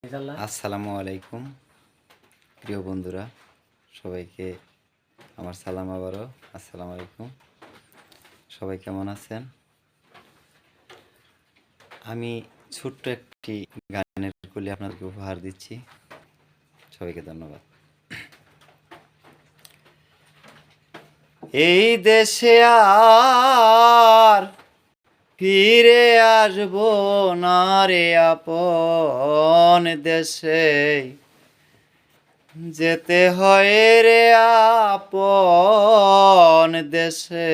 আসসালামু আলাইকুম প্রিয় বন্ধুরা, সবাইকে আমার সালাম। আবারও আসসালামু আলাইকুম। সবাই কেমন আছেন? আমি ছোট্ট একটি গানের কলি আপনাদেরকে উপহার দিচ্ছি। সবাইকে ধন্যবাদ। এই দেশে আর ফিরে আসবো না রে, আপন দেশে যেতে হয় রে, আপন দেশে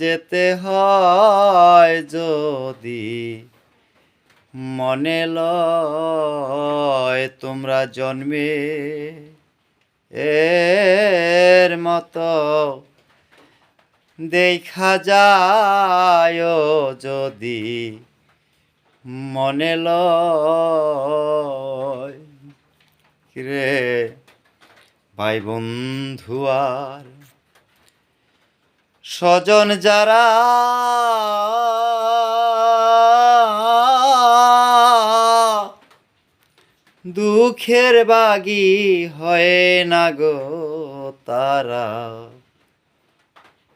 যেতে হয় যদি মনে লয় তোমরা জন্মে এর মতো দেখা যায় যদি মনে লয় রে ভাই বন্ধু আর স্বজন যারা দুঃখের বাগি হয় না গো তারা,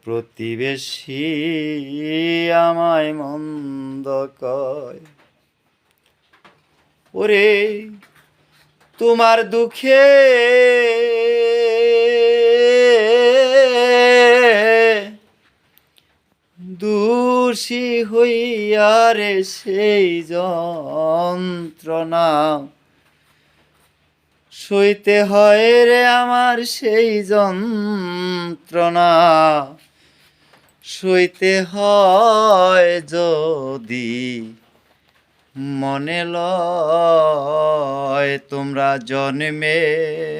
প্রতিবেশী আমায় মন্দ কয়। ওরে তোমার দুঃখে দোষী হইয়া রে সেই যন্ত্রণা সইতে হয় রে আমার, সেই যন্ত্রণা সইতে হয় যদি মনে লয় তোমরা জন্মের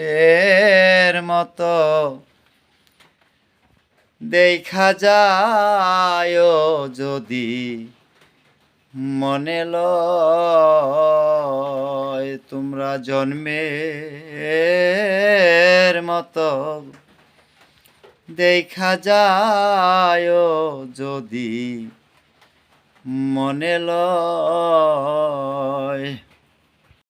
মতো দেখা যায় যদি মনে লয় তোমরা জন্মের মতো দেখা যায় যদি মনে লয়।